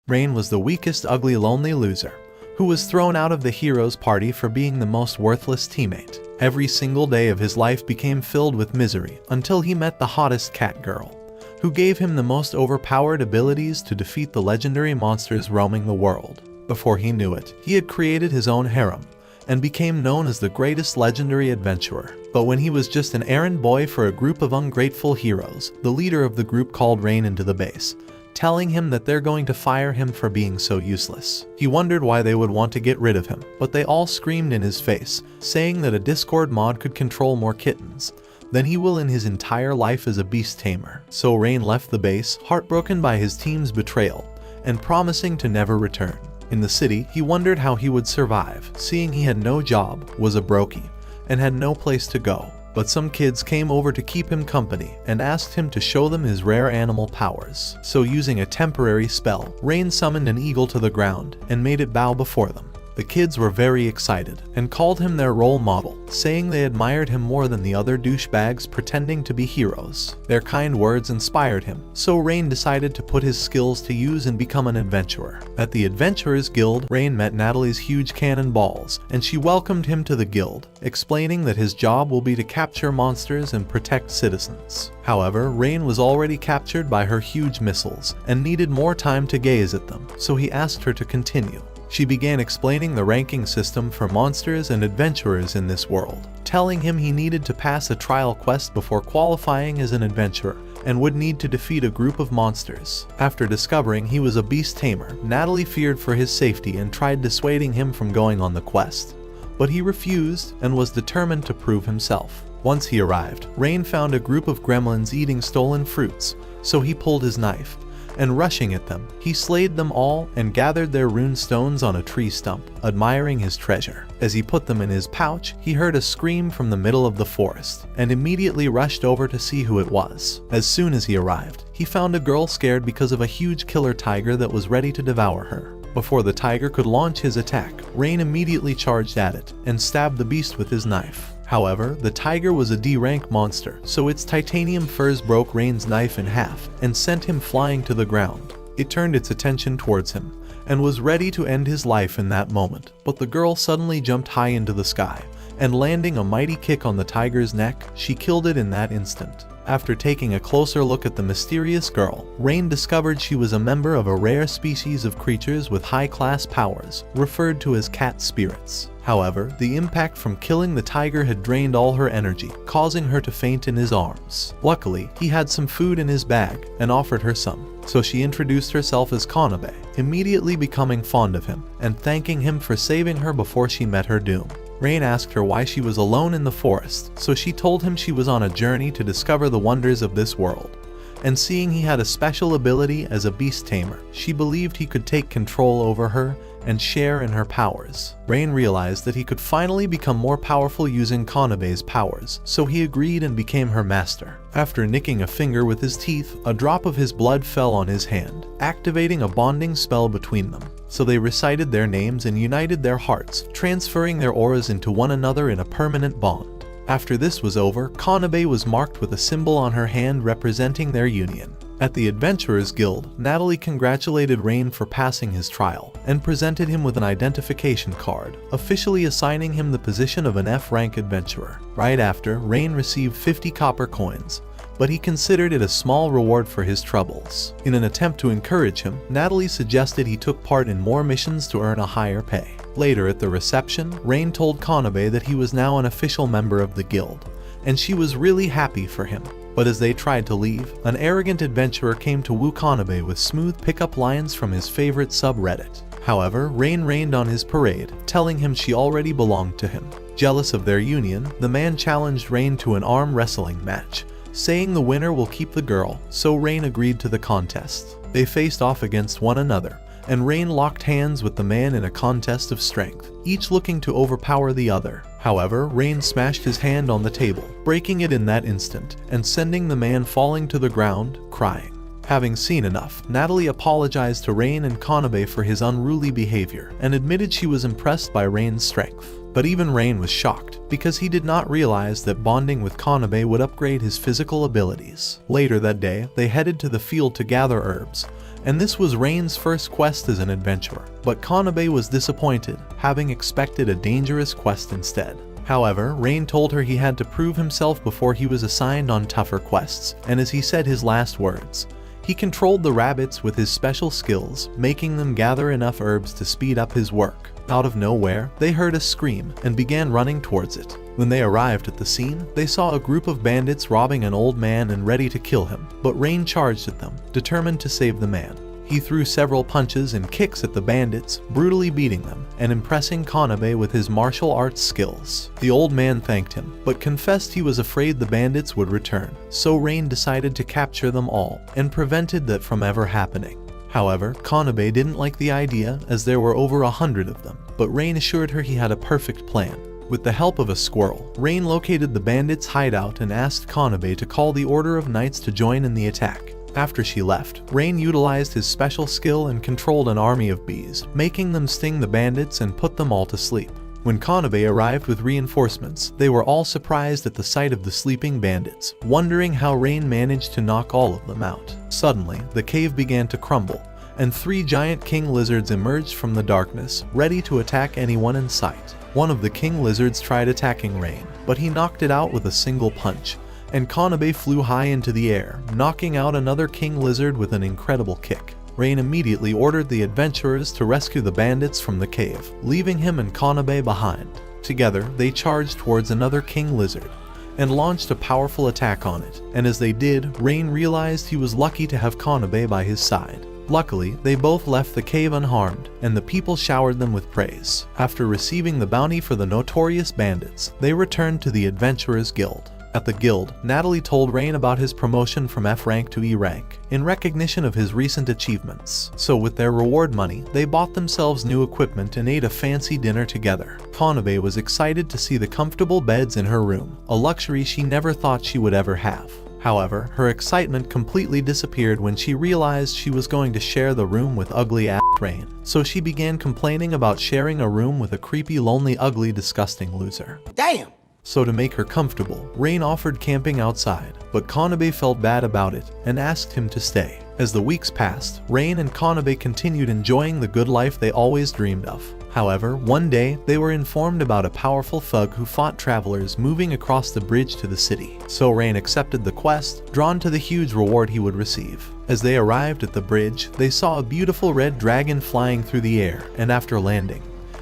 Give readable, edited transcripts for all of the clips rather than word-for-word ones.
Rein was the weakest, ugly, lonely loser, who was thrown out of the hero's party for being the most worthless teammate. Every single day of his life became filled with misery until he met the hottest cat girl, who gave him the most overpowered abilities to defeat the legendary monsters roaming the world. Before he knew it, he had created his own harem and became known as the greatest legendary adventurer. But when he was just an errand boy for a group of ungrateful heroes, the leader of the group called Rein into the base, telling him that they're going to fire him for being so useless. He wondered why they would want to get rid of him, but they all screamed in his face, saying that a Discord mod could control more kittens than he will in his entire life as a beast tamer. So Rein left the base, heartbroken by his team's betrayal, and promising to never return. In the city, he wondered how he would survive, seeing he had no job, was a brokey, and had no place to go. But some kids came over to keep him company and asked him to show them his rare animal powers. So using a temporary spell, Rein summoned an eagle to the ground and made it bow before them. The kids were very excited and called him their role model, saying they admired him more than the other douchebags pretending to be heroes. Their kind words inspired him, so Rein decided to put his skills to use and become an adventurer. At the Adventurers Guild, Rein met Natalie's huge cannonballs, and she welcomed him to the guild, explaining that his job will be to capture monsters and protect citizens. However, Rein was already captured by her huge missiles and needed more time to gaze at them, so he asked her to continue. She began explaining the ranking system for monsters and adventurers in this world, telling him he needed to pass a trial quest before qualifying as an adventurer and would need to defeat a group of monsters. After discovering he was a beast tamer, Natalie feared for his safety and tried dissuading him from going on the quest, but he refused and was determined to prove himself. Once he arrived, Rein found a group of gremlins eating stolen fruits, so he pulled his knife, and rushing at them, he slayed them all and gathered their rune stones on a tree stump, admiring his treasure. As he put them in his pouch, he heard a scream from the middle of the forest, and immediately rushed over to see who it was. As soon as he arrived, he found a girl scared because of a huge killer tiger that was ready to devour her. Before the tiger could launch his attack, Rein immediately charged at it and stabbed the beast with his knife. However, the tiger was a D-rank monster, so its titanium furs broke Rein's knife in half and sent him flying to the ground. It turned its attention towards him and was ready to end his life in that moment, but the girl suddenly jumped high into the sky, and landing a mighty kick on the tiger's neck, she killed it in that instant. After taking a closer look at the mysterious girl, Rein discovered she was a member of a rare species of creatures with high-class powers, referred to as cat spirits. However, the impact from killing the tiger had drained all her energy, causing her to faint in his arms. Luckily, he had some food in his bag and offered her some, so she introduced herself as Kanade, immediately becoming fond of him and thanking him for saving her before she met her doom. Rein asked her why she was alone in the forest, so she told him she was on a journey to discover the wonders of this world. And seeing he had a special ability as a beast tamer, she believed he could take control over her and share in her powers. Rein realized that he could finally become more powerful using Kanade's powers, so he agreed and became her master. After nicking a finger with his teeth, a drop of his blood fell on his hand, activating a bonding spell between them. So they recited their names and united their hearts, transferring their auras into one another in a permanent bond. After this was over, Kanade was marked with a symbol on her hand representing their union. At the Adventurers Guild, Natalie congratulated Rein for passing his trial and presented him with an identification card, officially assigning him the position of an F-rank adventurer. Right after, Rein received 50 copper coins, but he considered it a small reward for his troubles. In an attempt to encourage him, Natalie suggested he took part in more missions to earn a higher pay. Later at the reception, Rein told Kanade that he was now an official member of the guild, and she was really happy for him. But as they tried to leave, an arrogant adventurer came to woo Kanade with smooth pickup lines from his favorite subreddit. However, Rein rained on his parade, telling him she already belonged to him. Jealous of their union, the man challenged Rein to an arm wrestling match, saying the winner will keep the girl, so Rein agreed to the contest. They faced off against one another, and Rein locked hands with the man in a contest of strength, each looking to overpower the other. However, Rein smashed his hand on the table, breaking it in that instant, and sending the man falling to the ground, crying. Having seen enough, Natalie apologized to Rein and Kanade for his unruly behavior, and admitted she was impressed by Rein's strength. But even Rein was shocked, because he did not realize that bonding with Kanade would upgrade his physical abilities. Later that day, they headed to the field to gather herbs, and this was Rein's first quest as an adventurer. But Kanade was disappointed, having expected a dangerous quest instead. However, Rein told her he had to prove himself before he was assigned on tougher quests, and as he said his last words, he controlled the rabbits with his special skills, making them gather enough herbs to speed up his work. Out of nowhere, they heard a scream and began running towards it. When they arrived at the scene, they saw a group of bandits robbing an old man and ready to kill him, but Rein charged at them, determined to save the man. He threw several punches and kicks at the bandits, brutally beating them and impressing Kanade with his martial arts skills. The old man thanked him, but confessed he was afraid the bandits would return, so Rein decided to capture them all and prevented that from ever happening. However, Kanade didn't like the idea as there were over 100 of them, but Rein assured her he had a perfect plan. With the help of a squirrel, Rein located the bandits' hideout and asked Kanade to call the Order of Knights to join in the attack. After she left, Rein utilized his special skill and controlled an army of bees, making them sting the bandits and put them all to sleep. When Kanade arrived with reinforcements, they were all surprised at the sight of the sleeping bandits, wondering how Rein managed to knock all of them out. Suddenly, the cave began to crumble, and 3 giant king lizards emerged from the darkness, ready to attack anyone in sight. One of the king lizards tried attacking Rein, but he knocked it out with a single punch, and Kanade flew high into the air, knocking out another king lizard with an incredible kick. Rein immediately ordered the adventurers to rescue the bandits from the cave, leaving him and Kanade behind. Together, they charged towards another king lizard and launched a powerful attack on it, and as they did, Rein realized he was lucky to have Kanade by his side. Luckily, they both left the cave unharmed, and the people showered them with praise. After receiving the bounty for the notorious bandits, they returned to the Adventurers Guild. At the guild, Natalie told Rein about his promotion from F rank to E rank, in recognition of his recent achievements. So with their reward money, they bought themselves new equipment and ate a fancy dinner together. Kanade was excited to see the comfortable beds in her room, a luxury she never thought she would ever have. However, her excitement completely disappeared when she realized she was going to share the room with ugly-ass Rein. So she began complaining about sharing a room with a creepy, lonely, ugly, disgusting loser. Damn! So to make her comfortable, Rein offered camping outside, but Kanade felt bad about it and asked him to stay. As the weeks passed, Rein and Kanade continued enjoying the good life they always dreamed of. However, one day, they were informed about a powerful thug who fought travelers moving across the bridge to the city. So Rein accepted the quest, drawn to the huge reward he would receive. As they arrived at the bridge, they saw a beautiful red dragon flying through the air, and after landing,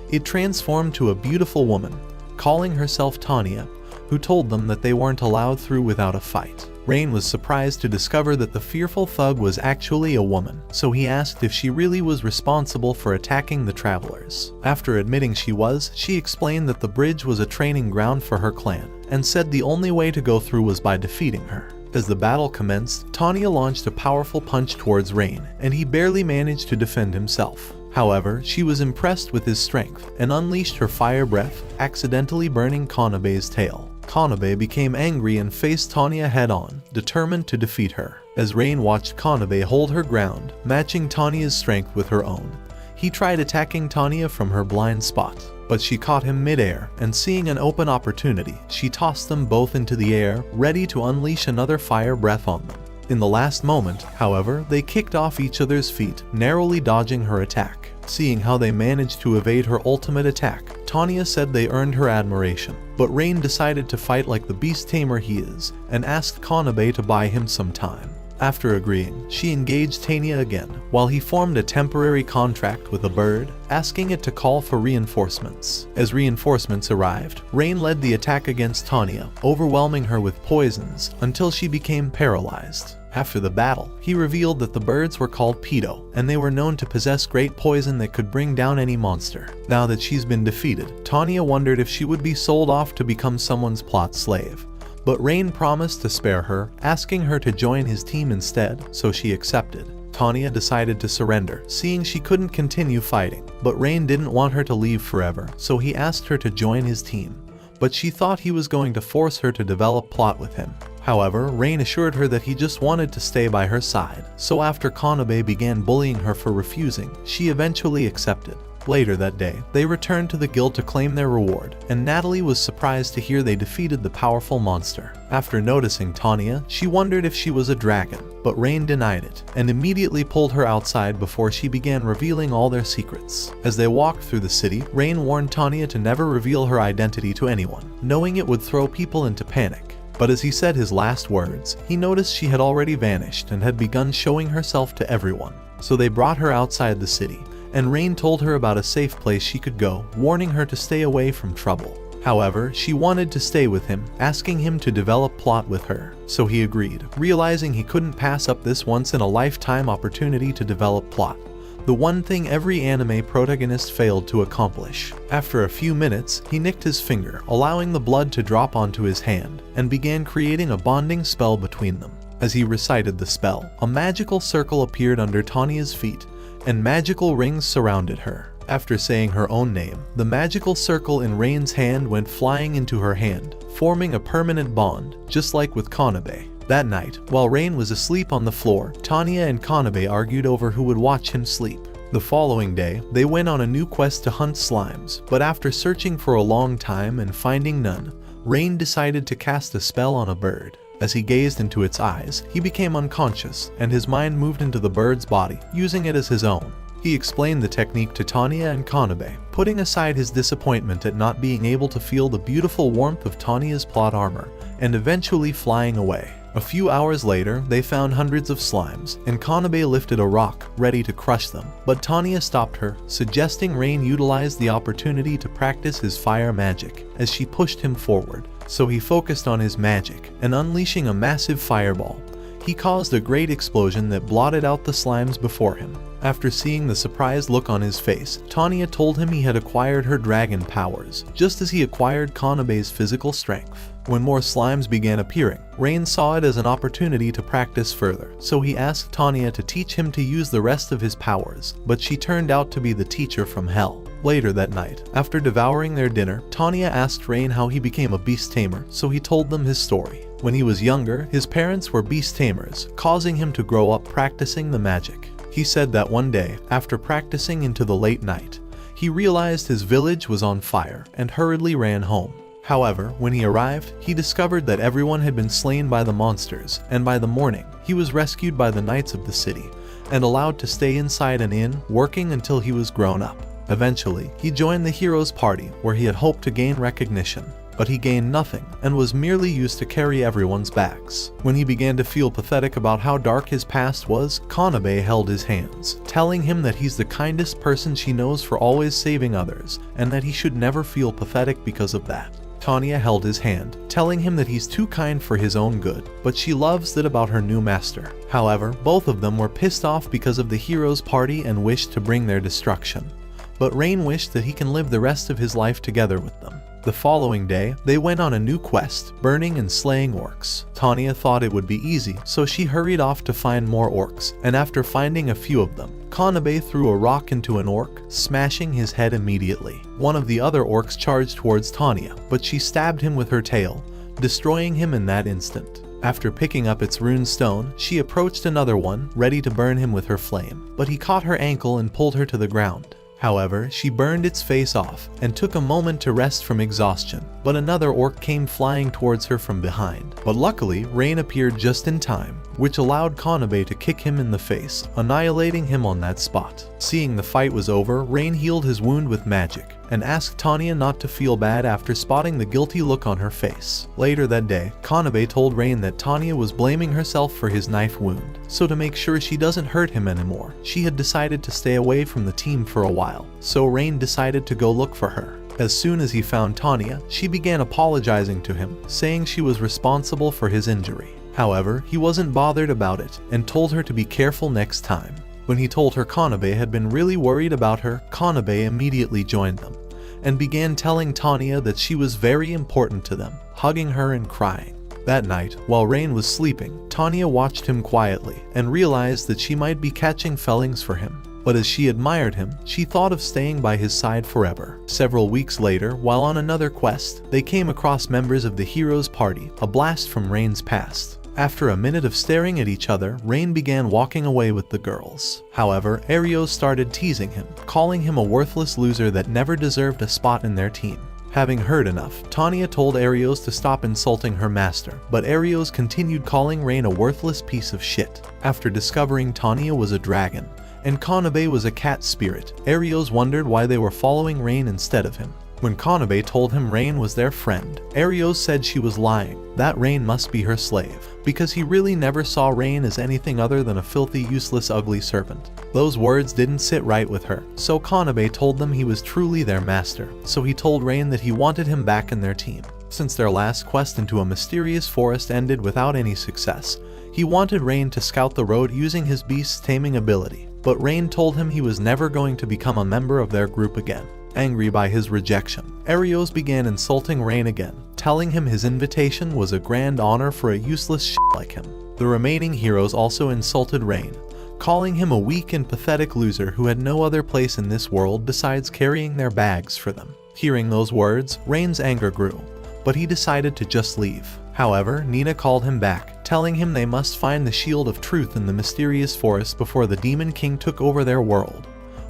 it transformed to a beautiful woman, calling herself Tanya, who told them that they weren't allowed through without a fight. Rein was surprised to discover that the fearful thug was actually a woman, so he asked if she really was responsible for attacking the travelers. After admitting she was, she explained that the bridge was a training ground for her clan, and said the only way to go through was by defeating her. As the battle commenced, Tanya launched a powerful punch towards Rein, and he barely managed to defend himself. However, she was impressed with his strength and unleashed her fire breath, accidentally burning Kanabe's tail. Kanade became angry and faced Tanya head-on, determined to defeat her. As Rein watched Kanade hold her ground, matching Tanya's strength with her own, he tried attacking Tanya from her blind spot, but she caught him mid-air, and seeing an open opportunity, she tossed them both into the air, ready to unleash another fire breath on them. In the last moment, however, they kicked off each other's feet, narrowly dodging her attack. Seeing how they managed to evade her ultimate attack, Tanya said they earned her admiration. But Rein decided to fight like the beast tamer he is, and asked Kanade to buy him some time. After agreeing, she engaged Tanya again, while he formed a temporary contract with a bird, asking it to call for reinforcements. As reinforcements arrived, Rein led the attack against Tanya, overwhelming her with poisons until she became paralyzed. After the battle, he revealed that the birds were called Pedo, and they were known to possess great poison that could bring down any monster. Now that she's been defeated, Tanya wondered if she would be sold off to become someone's plot slave. But Rein promised to spare her, asking her to join his team instead, so she accepted. Tanya decided to surrender, seeing she couldn't continue fighting. But Rein didn't want her to leave forever, so he asked her to join his team. But she thought he was going to force her to develop plot with him. However, Rein assured her that he just wanted to stay by her side, so after Kanade began bullying her for refusing, she eventually accepted. Later that day, they returned to the guild to claim their reward, and Natalie was surprised to hear they defeated the powerful monster. After noticing Tanya, she wondered if she was a dragon, but Rein denied it, and immediately pulled her outside before she began revealing all their secrets. As they walked through the city, Rein warned Tanya to never reveal her identity to anyone, knowing it would throw people into panic. But as he said his last words, he noticed she had already vanished and had begun showing herself to everyone. So they brought her outside the city, and Rein told her about a safe place she could go, warning her to stay away from trouble. However, she wanted to stay with him, asking him to develop plot with her. So he agreed, realizing he couldn't pass up this once-in-a-lifetime opportunity to develop plot. The one thing every anime protagonist failed to accomplish. After a few minutes, he nicked his finger, allowing the blood to drop onto his hand, and began creating a bonding spell between them. As he recited the spell, a magical circle appeared under Tanya's feet, and magical rings surrounded her. After saying her own name, the magical circle in Rein's hand went flying into her hand, forming a permanent bond, just like with Kanade. That night, while Rein was asleep on the floor, Tanya and Kanade argued over who would watch him sleep. The following day, they went on a new quest to hunt slimes, but after searching for a long time and finding none, Rein decided to cast a spell on a bird. As he gazed into its eyes, he became unconscious, and his mind moved into the bird's body, using it as his own. He explained the technique to Tanya and Kanade, putting aside his disappointment at not being able to feel the beautiful warmth of Tanya's plot armor, and eventually flying away. A few hours later, they found hundreds of slimes, and Kanade lifted a rock, ready to crush them. But Tanya stopped her, suggesting Rein utilize the opportunity to practice his fire magic, as she pushed him forward. So he focused on his magic, and unleashing a massive fireball, he caused a great explosion that blotted out the slimes before him. After seeing the surprised look on his face, Tanya told him he had acquired her dragon powers, just as he acquired Kanabe's physical strength. When more slimes began appearing, Rein saw it as an opportunity to practice further, so he asked Tanya to teach him to use the rest of his powers, but she turned out to be the teacher from hell. Later that night, after devouring their dinner, Tanya asked Rein how he became a beast tamer, so he told them his story. When he was younger, his parents were beast tamers, causing him to grow up practicing the magic. He said that one day, after practicing into the late night, he realized his village was on fire and hurriedly ran home. However, when he arrived, he discovered that everyone had been slain by the monsters, and by the morning, he was rescued by the knights of the city and allowed to stay inside an inn, working until he was grown up. Eventually, he joined the hero's party, where he had hoped to gain recognition, but he gained nothing and was merely used to carry everyone's backs. When he began to feel pathetic about how dark his past was, Kanade held his hands, telling him that he's the kindest person she knows for always saving others, and that he should never feel pathetic because of that. Tanya held his hand, telling him that he's too kind for his own good, but she loves that about her new master. However, both of them were pissed off because of the hero's party and wished to bring their destruction. But Rein wished that he can live the rest of his life together with them. The following day, they went on a new quest, burning and slaying orcs. Tanya thought it would be easy, so she hurried off to find more orcs, and after finding a few of them, Kanade threw a rock into an orc, smashing his head immediately. One of the other orcs charged towards Tanya, but she stabbed him with her tail, destroying him in that instant. After picking up its rune stone, she approached another one, ready to burn him with her flame, but he caught her ankle and pulled her to the ground. However, she burned its face off and took a moment to rest from exhaustion, but another orc came flying towards her from behind. But luckily, Rein appeared just in time, which allowed Kanade to kick him in the face, annihilating him on that spot. Seeing the fight was over, Rein healed his wound with magic, and asked Tanya not to feel bad after spotting the guilty look on her face. Later that day, Kanade told Rein that Tanya was blaming herself for his knife wound, so to make sure she doesn't hurt him anymore, she had decided to stay away from the team for a while, so Rein decided to go look for her. As soon as he found Tanya, she began apologizing to him, saying she was responsible for his injury. However, he wasn't bothered about it, and told her to be careful next time. When he told her Kanade had been really worried about her, Kanade immediately joined them, and began telling Tanya that she was very important to them, hugging her and crying. That night, while Rein was sleeping, Tanya watched him quietly, and realized that she might be catching feelings for him. But as she admired him, she thought of staying by his side forever. Several weeks later, while on another quest, they came across members of the hero's party, a blast from Rein's past. After a minute of staring at each other, Rein began walking away with the girls. However, Arios started teasing him, calling him a worthless loser that never deserved a spot in their team. Having heard enough, Tanya told Arios to stop insulting her master, but Arios continued calling Rein a worthless piece of shit. After discovering Tanya was a dragon, and Kanade was a cat spirit, Arios wondered why they were following Rein instead of him. When Kanade told him Rein was their friend, Arios said she was lying, that Rein must be her slave, because he really never saw Rein as anything other than a filthy, useless, ugly servant. Those words didn't sit right with her, so Kanade told them he was truly their master, so he told Rein that he wanted him back in their team. Since their last quest into a mysterious forest ended without any success, he wanted Rein to scout the road using his beast's taming ability, but Rein told him he was never going to become a member of their group again. Angry by his rejection, Arios began insulting Rein again, telling him his invitation was a grand honor for a useless shit like him. The remaining heroes also insulted Rein, calling him a weak and pathetic loser who had no other place in this world besides carrying their bags for them. Hearing those words, Rein's anger grew, but he decided to just leave. However, Nina called him back, telling him they must find the Shield of Truth in the mysterious forest before the Demon King took over their world.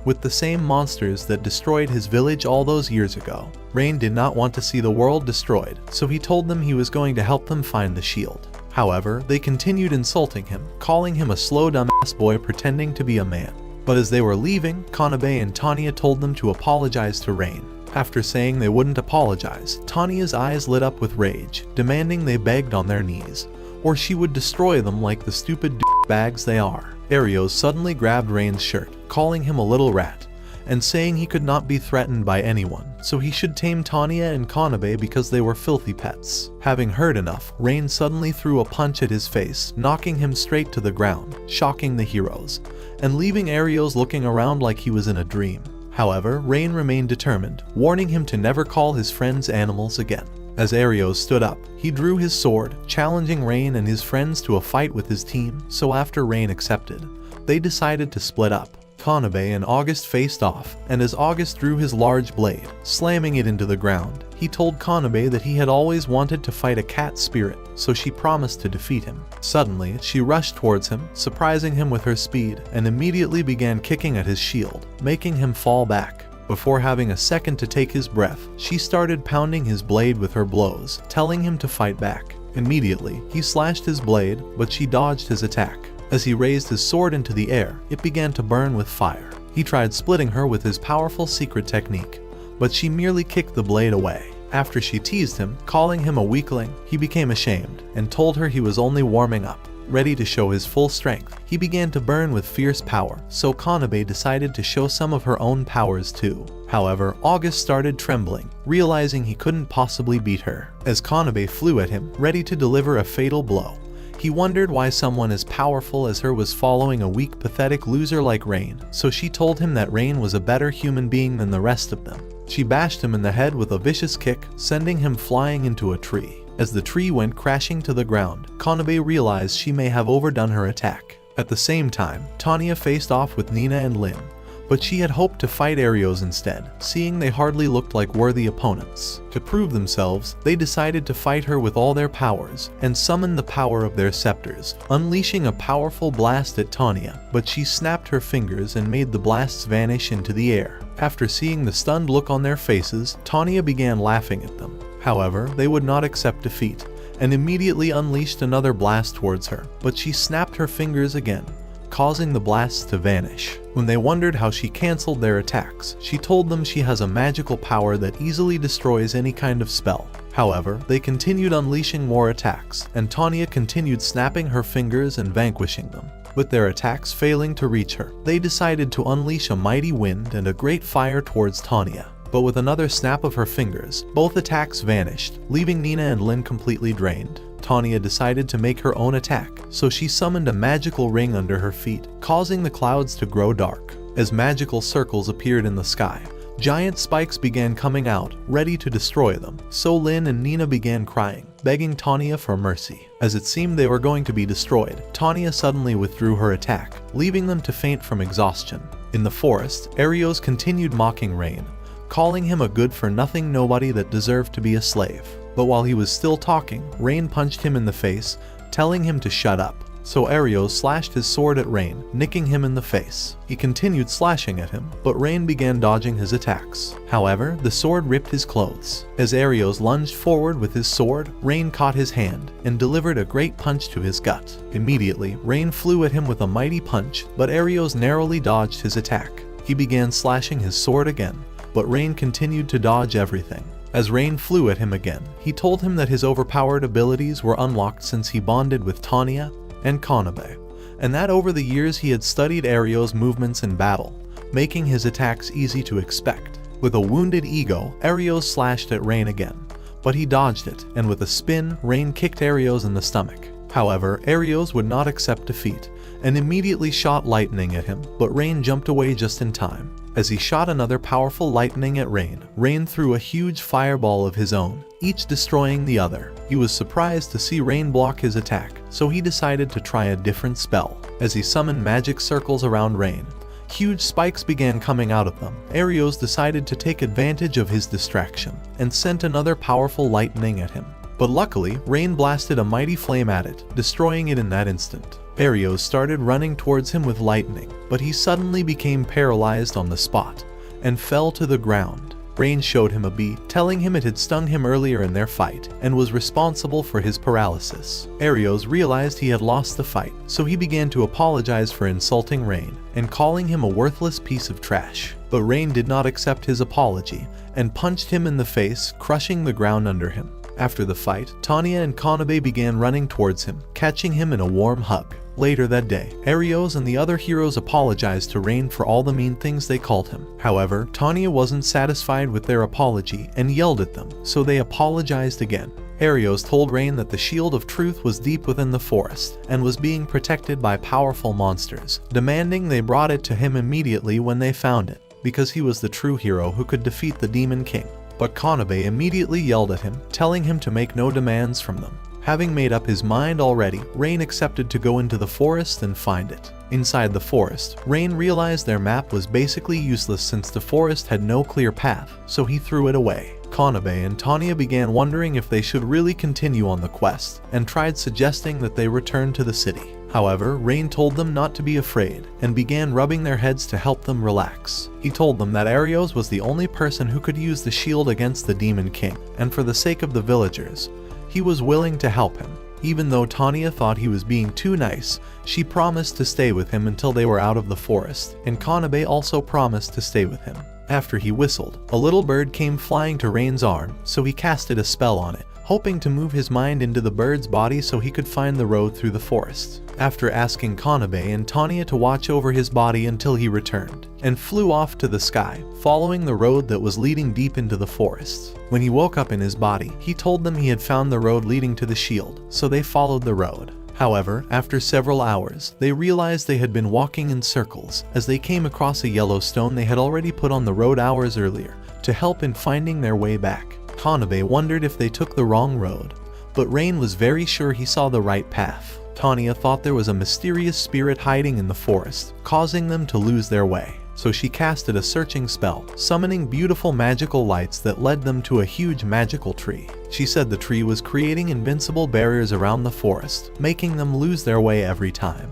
With the same monsters that destroyed his village all those years ago, Rein did not want to see the world destroyed, so he told them he was going to help them find the shield. However, they continued insulting him, calling him a slow dumbass boy pretending to be a man. But as they were leaving, Kanade and Tanya told them to apologize to Rein. After saying they wouldn't apologize, Tanya's eyes lit up with rage, demanding they begged on their knees, or she would destroy them like the stupid bags they are. Arios suddenly grabbed Rein's shirt, calling him a little rat, and saying he could not be threatened by anyone, so he should tame Tanya and Kanade because they were filthy pets. Having heard enough, Rein suddenly threw a punch at his face, knocking him straight to the ground, shocking the heroes, and leaving Arios looking around like he was in a dream. However, Rein remained determined, warning him to never call his friends animals again. As Arios stood up, he drew his sword, challenging Rein and his friends to a fight with his team, so after Rein accepted, they decided to split up. Kanade and August faced off, and as August drew his large blade, slamming it into the ground, he told Kanade that he had always wanted to fight a cat spirit, so she promised to defeat him. Suddenly, she rushed towards him, surprising him with her speed, and immediately began kicking at his shield, making him fall back. Before having a second to take his breath, she started pounding his blade with her blows, telling him to fight back. Immediately, he slashed his blade, but she dodged his attack. As he raised his sword into the air, it began to burn with fire. He tried splitting her with his powerful secret technique, but she merely kicked the blade away. After she teased him, calling him a weakling, he became ashamed and told her he was only warming up. Ready to show his full strength, he began to burn with fierce power, so Kanade decided to show some of her own powers too. However, August started trembling, realizing he couldn't possibly beat her. As Kanade flew at him, ready to deliver a fatal blow, he wondered why someone as powerful as her was following a weak, pathetic loser like Rein, so she told him that Rein was a better human being than the rest of them. She bashed him in the head with a vicious kick, sending him flying into a tree. As the tree went crashing to the ground, Kanade realized she may have overdone her attack. At the same time, Tanya faced off with Nina and Lin, but she had hoped to fight Arios instead, seeing they hardly looked like worthy opponents. To prove themselves, they decided to fight her with all their powers, and summon the power of their scepters, unleashing a powerful blast at Tanya, but she snapped her fingers and made the blasts vanish into the air. After seeing the stunned look on their faces, Tanya began laughing at them. However, they would not accept defeat, and immediately unleashed another blast towards her, but she snapped her fingers again, causing the blasts to vanish. When they wondered how she cancelled their attacks, she told them she has a magical power that easily destroys any kind of spell. However, they continued unleashing more attacks, and Tanya continued snapping her fingers and vanquishing them. With their attacks failing to reach her, they decided to unleash a mighty wind and a great fire towards Tanya. But with another snap of her fingers, both attacks vanished, leaving Nina and Lin completely drained. Tanya decided to make her own attack, so she summoned a magical ring under her feet, causing the clouds to grow dark. As magical circles appeared in the sky, giant spikes began coming out, ready to destroy them, so Lin and Nina began crying, begging Tanya for mercy. As it seemed they were going to be destroyed, Tanya suddenly withdrew her attack, leaving them to faint from exhaustion. In the forest, Arios continued mocking Rein, calling him a good-for-nothing nobody that deserved to be a slave. But while he was still talking, Rein punched him in the face, telling him to shut up. So Arios slashed his sword at Rein, nicking him in the face. He continued slashing at him, but Rein began dodging his attacks. However, the sword ripped his clothes. As Arios lunged forward with his sword, Rein caught his hand and delivered a great punch to his gut. Immediately, Rein flew at him with a mighty punch, but Arios narrowly dodged his attack. He began slashing his sword again, but Rein continued to dodge everything. As Rein flew at him again, he told him that his overpowered abilities were unlocked since he bonded with Tanya and Kanade, and that over the years he had studied Arios' movements in battle, making his attacks easy to expect. With a wounded ego, Arios slashed at Rein again, but he dodged it, and with a spin, Rein kicked Arios in the stomach. However, Arios would not accept defeat, and immediately shot lightning at him, but Rein jumped away just in time. As he shot another powerful lightning at Rein, Rein threw a huge fireball of his own, each destroying the other. He was surprised to see Rein block his attack, so he decided to try a different spell. As he summoned magic circles around Rein, huge spikes began coming out of them. Arios decided to take advantage of his distraction, and sent another powerful lightning at him. But luckily, Rein blasted a mighty flame at it, destroying it in that instant. Arios started running towards him with lightning, but he suddenly became paralyzed on the spot, and fell to the ground. Rein showed him a bee, telling him it had stung him earlier in their fight, and was responsible for his paralysis. Arios realized he had lost the fight, so he began to apologize for insulting Rein, and calling him a worthless piece of trash. But Rein did not accept his apology, and punched him in the face, crushing the ground under him. After the fight, Tanya and Kanade began running towards him, catching him in a warm hug. Later that day, Arios and the other heroes apologized to Rein for all the mean things they called him. However, Tanya wasn't satisfied with their apology and yelled at them, so they apologized again. Arios told Rein that the Shield of Truth was deep within the forest and was being protected by powerful monsters, demanding they brought it to him immediately when they found it, because he was the true hero who could defeat the Demon King. But Kanade immediately yelled at him, telling him to make no demands from them. Having made up his mind already, Rein accepted to go into the forest and find it. Inside the forest, Rein realized their map was basically useless since the forest had no clear path, so he threw it away. Kanade and Tanya began wondering if they should really continue on the quest, and tried suggesting that they return to the city. However, Rein told them not to be afraid, and began rubbing their heads to help them relax. He told them that Arios was the only person who could use the shield against the Demon King, and for the sake of the villagers, he was willing to help him. Even though Tanya thought he was being too nice, she promised to stay with him until they were out of the forest, and Kanade also promised to stay with him. After he whistled, a little bird came flying to Rein's arm, so he casted a spell on it, hoping to move his mind into the bird's body so he could find the road through the forest. After asking Kanade and Tanya to watch over his body until he returned, and flew off to the sky, following the road that was leading deep into the forest. When he woke up in his body, he told them he had found the road leading to the shield, so they followed the road. However, after several hours, they realized they had been walking in circles as they came across a yellow stone they had already put on the road hours earlier to help in finding their way back. Kanade wondered if they took the wrong road, but Rein was very sure he saw the right path. Tanya thought there was a mysterious spirit hiding in the forest, causing them to lose their way. So she casted a searching spell, summoning beautiful magical lights that led them to a huge magical tree. She said the tree was creating invincible barriers around the forest, making them lose their way every time,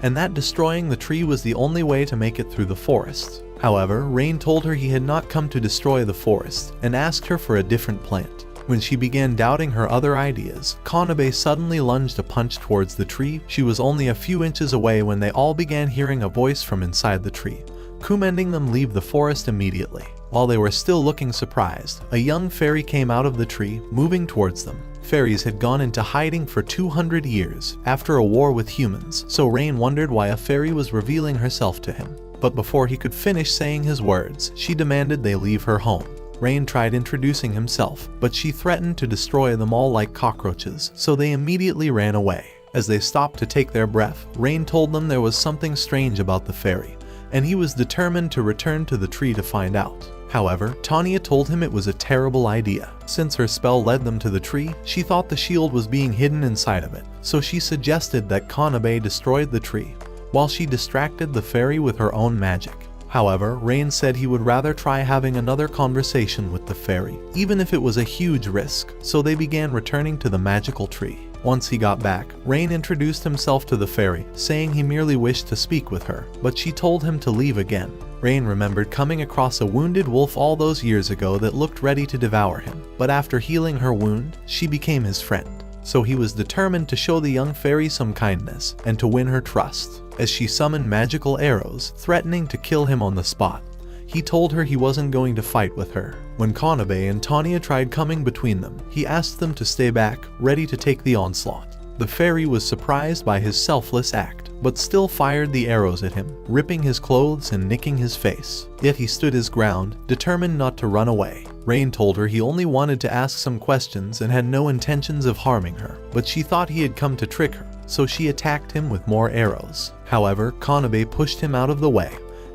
and that destroying the tree was the only way to make it through the forest. However, Rein told her he had not come to destroy the forest, and asked her for a different plant. When she began doubting her other ideas, Kanade suddenly lunged a punch towards the tree. She was only a few inches away when they all began hearing a voice from inside the tree, commanding them leave the forest immediately. While they were still looking surprised, a young fairy came out of the tree, moving towards them. Fairies had gone into hiding for 200 years after a war with humans, so Rein wondered why a fairy was revealing herself to him. But before he could finish saying his words, she demanded they leave her home. Rein tried introducing himself, but she threatened to destroy them all like cockroaches, so they immediately ran away. As they stopped to take their breath, Rein told them there was something strange about the fairy, and he was determined to return to the tree to find out. However, Tanya told him it was a terrible idea. Since her spell led them to the tree, she thought the shield was being hidden inside of it, so she suggested that Kanade destroyed the tree, while she distracted the fairy with her own magic. However, Rein said he would rather try having another conversation with the fairy, even if it was a huge risk, so they began returning to the magical tree. Once he got back, Rein introduced himself to the fairy, saying he merely wished to speak with her, but she told him to leave again. Rein remembered coming across a wounded wolf all those years ago that looked ready to devour him, but after healing her wound, she became his friend. So he was determined to show the young fairy some kindness and to win her trust. As she summoned magical arrows, threatening to kill him on the spot, he told her he wasn't going to fight with her. When Kanade and Tanya tried coming between them, he asked them to stay back, ready to take the onslaught. The fairy was surprised by his selfless act, but still fired the arrows at him, ripping his clothes and nicking his face. Yet he stood his ground, determined not to run away. Rein told her he only wanted to ask some questions and had no intentions of harming her, but she thought he had come to trick her, so she attacked him with more arrows. However, Kanade pushed him out of the way,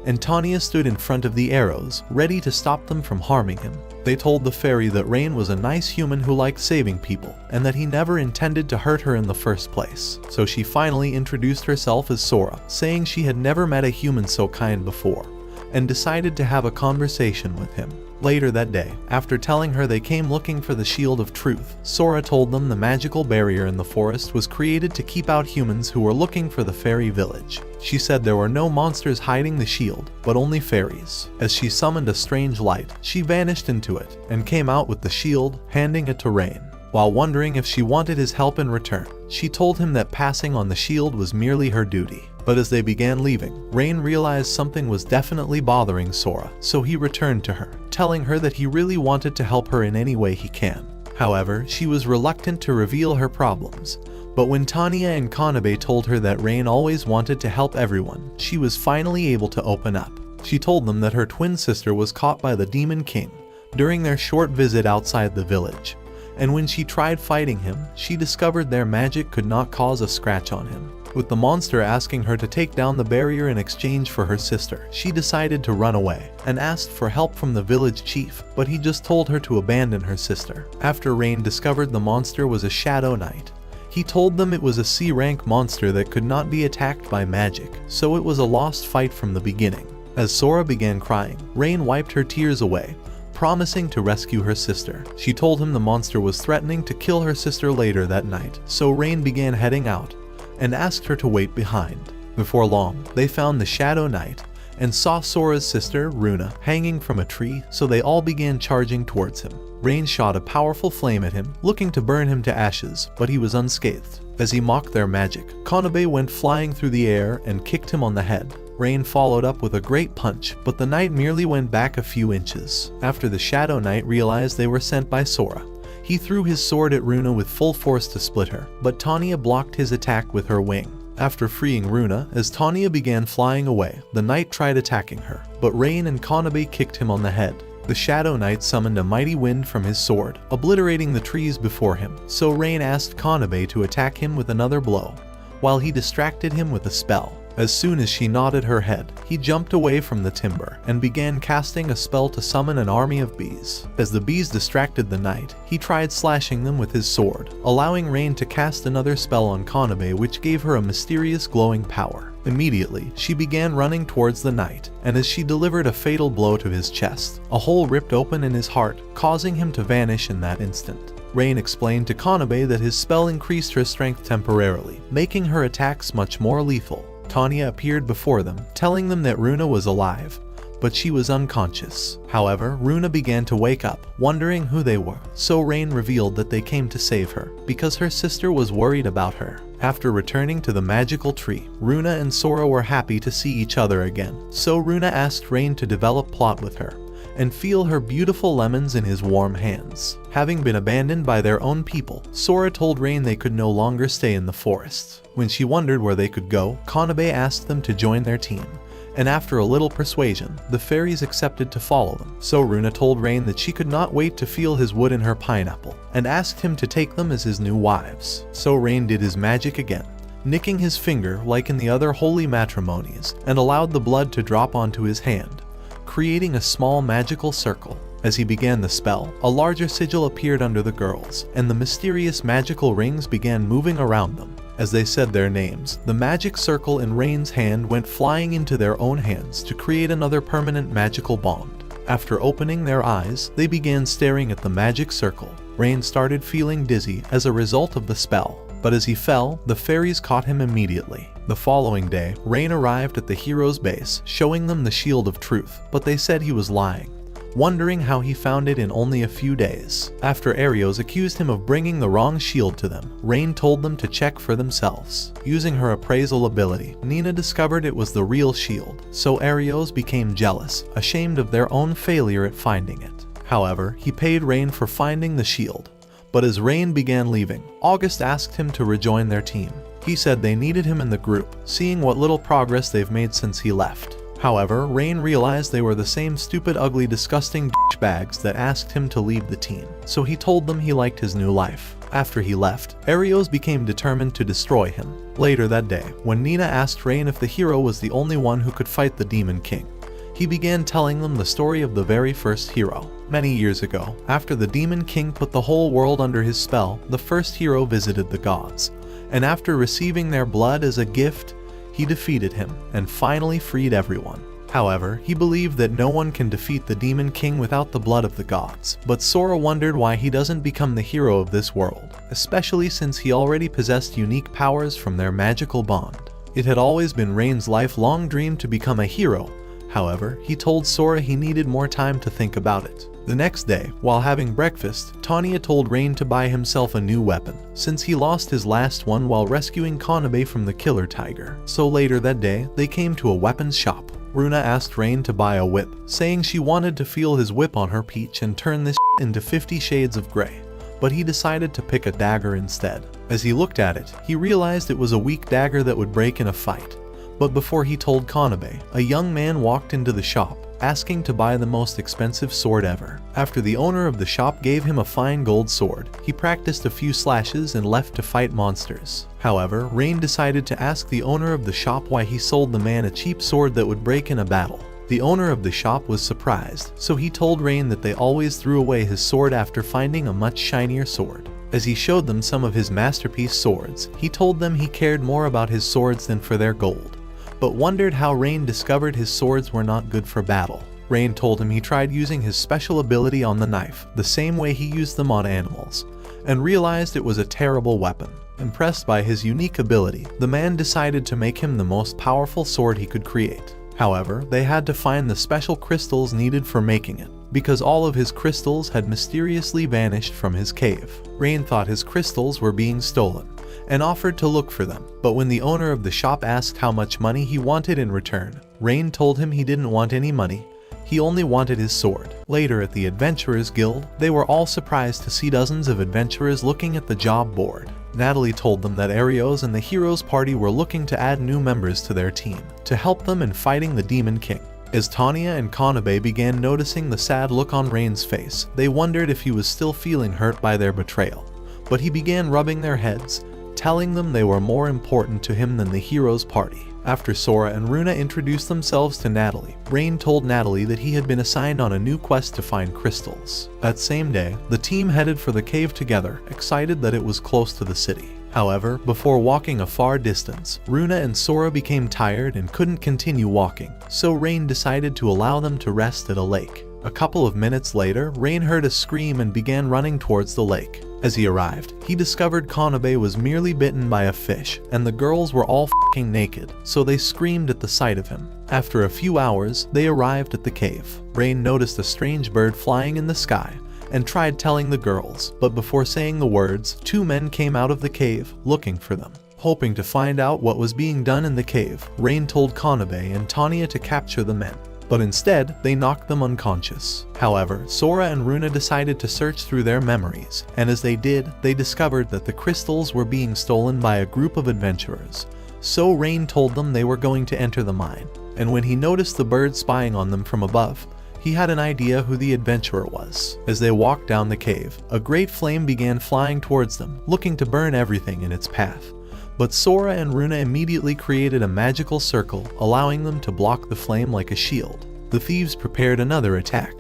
and Tanya stood in front of the arrows, ready to stop them from harming him. They told the fairy that Rein was a nice human who liked saving people, and that he never intended to hurt her in the first place. So she finally introduced herself as Sora, saying she had never met a human so kind before, and decided to have a conversation with him. Later that day, after telling her they came looking for the Shield of Truth, Sora told them the magical barrier in the forest was created to keep out humans who were looking for the fairy village. She said there were no monsters hiding the shield, but only fairies. As she summoned a strange light, she vanished into it and came out with the shield, handing it to Rein. While wondering if she wanted his help in return, she told him that passing on the shield was merely her duty. But as they began leaving, Rein realized something was definitely bothering Sora, so he returned to her, telling her that he really wanted to help her in any way he can. However, she was reluctant to reveal her problems. But when Tanya and Kanade told her that Rein always wanted to help everyone, she was finally able to open up. She told them that her twin sister was caught by the Demon King during their short visit outside the village, and when she tried fighting him, she discovered their magic could not cause a scratch on him. With the monster asking her to take down the barrier in exchange for her sister, she decided to run away and asked for help from the village chief, but he just told her to abandon her sister. After Rein discovered the monster was a Shadow Knight, he told them it was a C-rank monster that could not be attacked by magic, so it was a lost fight from the beginning. As Sora began crying, Rein wiped her tears away, promising to rescue her sister. She told him the monster was threatening to kill her sister later that night, so Rein began heading out and asked her to wait behind. Before long, they found the Shadow Knight and saw Sora's sister, Runa, hanging from a tree, so they all began charging towards him. Rein shot a powerful flame at him, looking to burn him to ashes, but he was unscathed. As he mocked their magic, Kanade went flying through the air and kicked him on the head. Rein followed up with a great punch, but the knight merely went back a few inches. After the Shadow Knight realized they were sent by Sora, he threw his sword at Runa with full force to split her, but Tanya blocked his attack with her wing. After freeing Runa, as Tanya began flying away, the knight tried attacking her, but Rein and Kanade kicked him on the head. The Shadow Knight summoned a mighty wind from his sword, obliterating the trees before him, so Rein asked Kanade to attack him with another blow, while he distracted him with a spell. As soon as she nodded her head, he jumped away from the timber and began casting a spell to summon an army of bees. As the bees distracted the knight, he tried slashing them with his sword, allowing Rein to cast another spell on Kanade, which gave her a mysterious glowing power. Immediately, she began running towards the knight, and as she delivered a fatal blow to his chest, a hole ripped open in his heart, causing him to vanish in that instant. Rein explained to Kanade that his spell increased her strength temporarily, making her attacks much more lethal. Tanya appeared before them, telling them that Runa was alive, but she was unconscious. However, Runa began to wake up, wondering who they were, so Rein revealed that they came to save her, because her sister was worried about her. After returning to the magical tree, Runa and Sora were happy to see each other again, so Runa asked Rein to develop plot with her, and feel her beautiful lemons in his warm hands. Having been abandoned by their own people, Sora told Rein they could no longer stay in the forest. When she wondered where they could go, Kanade asked them to join their team, and after a little persuasion, the fairies accepted to follow them. So Runa told Rein that she could not wait to feel his wood in her pineapple, and asked him to take them as his new wives. So Rein did his magic again, nicking his finger like in the other holy matrimonies, and allowed the blood to drop onto his hand, creating a small magical circle. As he began the spell, a larger sigil appeared under the girls, and the mysterious magical rings began moving around them. As they said their names, the magic circle in Rein's hand went flying into their own hands to create another permanent magical bond. After opening their eyes, they began staring at the magic circle. Rein started feeling dizzy as a result of the spell, but as he fell, the fairies caught him immediately. The following day, Rein arrived at the hero's base, showing them the Shield of Truth, but they said he was lying, wondering how he found it in only a few days. After Arios accused him of bringing the wrong shield to them, Rein told them to check for themselves. Using her appraisal ability, Nina discovered it was the real shield, so Arios became jealous, ashamed of their own failure at finding it. However, he paid Rein for finding the shield. But as Rein began leaving, August asked him to rejoin their team. He said they needed him in the group, seeing what little progress they've made since he left. However, Rein realized they were the same stupid, ugly, disgusting douchebags that asked him to leave the team, so he told them he liked his new life. After he left, Arios became determined to destroy him. Later that day, when Nina asked Rein if the hero was the only one who could fight the Demon King, he began telling them the story of the very first hero. Many years ago, after the Demon King put the whole world under his spell, the first hero visited the gods, and after receiving their blood as a gift, he defeated him and finally freed everyone. However, he believed that no one can defeat the Demon King without the blood of the gods, but Sora wondered why he doesn't become the hero of this world, especially since he already possessed unique powers from their magical bond. It had always been Rein's lifelong dream to become a hero. However, he told Sora he needed more time to think about it. The next day, while having breakfast, Tanya told Rein to buy himself a new weapon, since he lost his last one while rescuing Kanade from the killer tiger. So later that day, they came to a weapons shop. Runa asked Rein to buy a whip, saying she wanted to feel his whip on her peach and turn this into 50 shades of gray. But he decided to pick a dagger instead. As he looked at it, he realized it was a weak dagger that would break in a fight. But before he told Kanade, a young man walked into the shop, asking to buy the most expensive sword ever. After the owner of the shop gave him a fine gold sword, he practiced a few slashes and left to fight monsters. However, Rein decided to ask the owner of the shop why he sold the man a cheap sword that would break in a battle. The owner of the shop was surprised, so he told Rein that they always threw away his sword after finding a much shinier sword. As he showed them some of his masterpiece swords, he told them he cared more about his swords than for their gold, but wondered how Rein discovered his swords were not good for battle. Rein told him he tried using his special ability on the knife, the same way he used them on animals, and realized it was a terrible weapon. Impressed by his unique ability, the man decided to make him the most powerful sword he could create. However, they had to find the special crystals needed for making it, because all of his crystals had mysteriously vanished from his cave. Rein thought his crystals were being stolen, and offered to look for them, but when the owner of the shop asked how much money he wanted in return, Rein told him he didn't want any money, he only wanted his sword. Later at the Adventurers Guild, they were all surprised to see dozens of adventurers looking at the job board. Natalie told them that Arios and the Heroes Party were looking to add new members to their team, to help them in fighting the Demon King. As Tanya and Kanade began noticing the sad look on Rein's face, they wondered if he was still feeling hurt by their betrayal. But he began rubbing their heads, telling them they were more important to him than the Heroes Party. After Sora and Runa introduced themselves to Natalie, Rein told Natalie that he had been assigned on a new quest to find crystals. That same day, the team headed for the cave together, excited that it was close to the city. However, before walking a far distance, Runa and Sora became tired and couldn't continue walking, so Rein decided to allow them to rest at a lake. A couple of minutes later, Rein heard a scream and began running towards the lake. As he arrived, he discovered Kanade was merely bitten by a fish, and the girls were all f***ing naked, so they screamed at the sight of him. After a few hours, they arrived at the cave. Rein noticed a strange bird flying in the sky, and tried telling the girls, but before saying the words, two men came out of the cave, looking for them. Hoping to find out what was being done in the cave, Rein told Kanade and Tanya to capture the men, but instead, they knocked them unconscious. However, Sora and Runa decided to search through their memories, and as they did, they discovered that the crystals were being stolen by a group of adventurers. So Rein told them they were going to enter the mine, and when he noticed the bird spying on them from above, he had an idea who the adventurer was. As they walked down the cave, a great flame began flying towards them, looking to burn everything in its path. But Sora and Runa immediately created a magical circle, allowing them to block the flame like a shield. The thieves prepared another attack,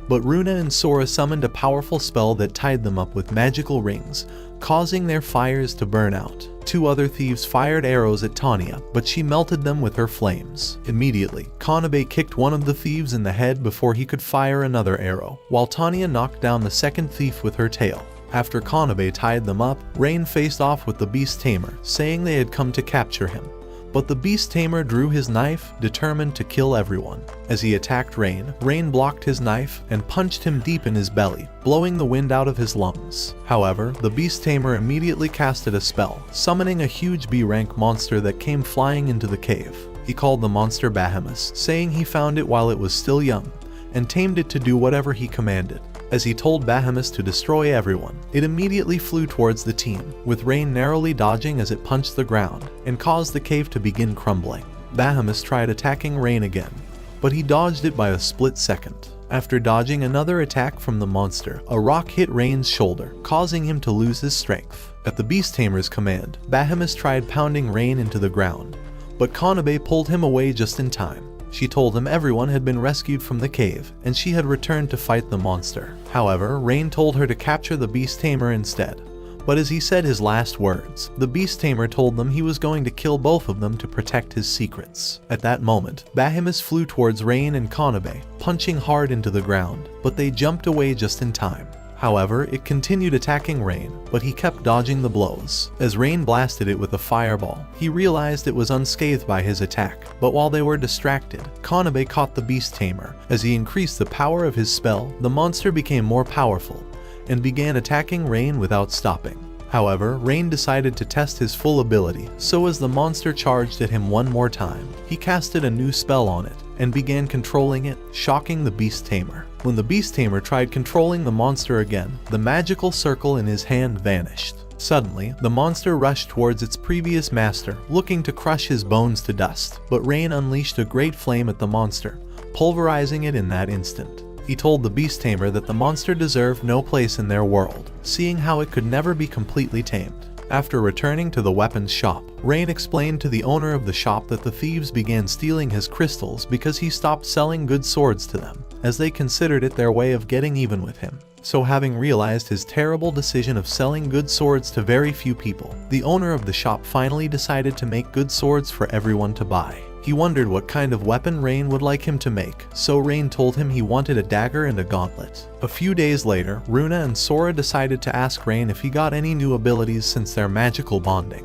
but Runa and Sora summoned a powerful spell that tied them up with magical rings, causing their fires to burn out. Two other thieves fired arrows at Tanya, but she melted them with her flames. Immediately, Kanade kicked one of the thieves in the head before he could fire another arrow, while Tanya knocked down the second thief with her tail. After Kanade tied them up, Rein faced off with the beast tamer, saying they had come to capture him. But the beast tamer drew his knife, determined to kill everyone. As he attacked Rein, Rein blocked his knife and punched him deep in his belly, blowing the wind out of his lungs. However, the beast tamer immediately casted a spell, summoning a huge B-rank monster that came flying into the cave. He called the monster Bahamut, saying he found it while it was still young, and tamed it to do whatever he commanded. As he told Bahamut to destroy everyone, it immediately flew towards the team, with Rein narrowly dodging as it punched the ground and caused the cave to begin crumbling. Bahamut tried attacking Rein again, but he dodged it by a split second. After dodging another attack from the monster, a rock hit Rein's shoulder, causing him to lose his strength. At the beast tamer's command, Bahamut tried pounding Rein into the ground, but Kanade pulled him away just in time. She told him everyone had been rescued from the cave, and she had returned to fight the monster. However, Rein told her to capture the beast tamer instead. But as he said his last words, the beast tamer told them he was going to kill both of them to protect his secrets. At that moment, Bahamut flew towards Rein and Kanade, punching hard into the ground, but they jumped away just in time. However, it continued attacking Rein, but he kept dodging the blows. As Rein blasted it with a fireball, he realized it was unscathed by his attack, but while they were distracted, Kanade caught the beast tamer. As he increased the power of his spell, the monster became more powerful, and began attacking Rein without stopping. However, Rein decided to test his full ability, so as the monster charged at him one more time, he casted a new spell on it, and began controlling it, shocking the beast tamer. When the beast tamer tried controlling the monster again, the magical circle in his hand vanished. Suddenly, the monster rushed towards its previous master, looking to crush his bones to dust, but Rein unleashed a great flame at the monster, pulverizing it in that instant. He told the beast tamer that the monster deserved no place in their world, seeing how it could never be completely tamed. After returning to the weapons shop, Rein explained to the owner of the shop that the thieves began stealing his crystals because he stopped selling good swords to them, as they considered it their way of getting even with him. So having realized his terrible decision of selling good swords to very few people, the owner of the shop finally decided to make good swords for everyone to buy. He wondered what kind of weapon Rein would like him to make, so Rein told him he wanted a dagger and a gauntlet. A few days later, Runa and Sora decided to ask Rein if he got any new abilities since their magical bonding,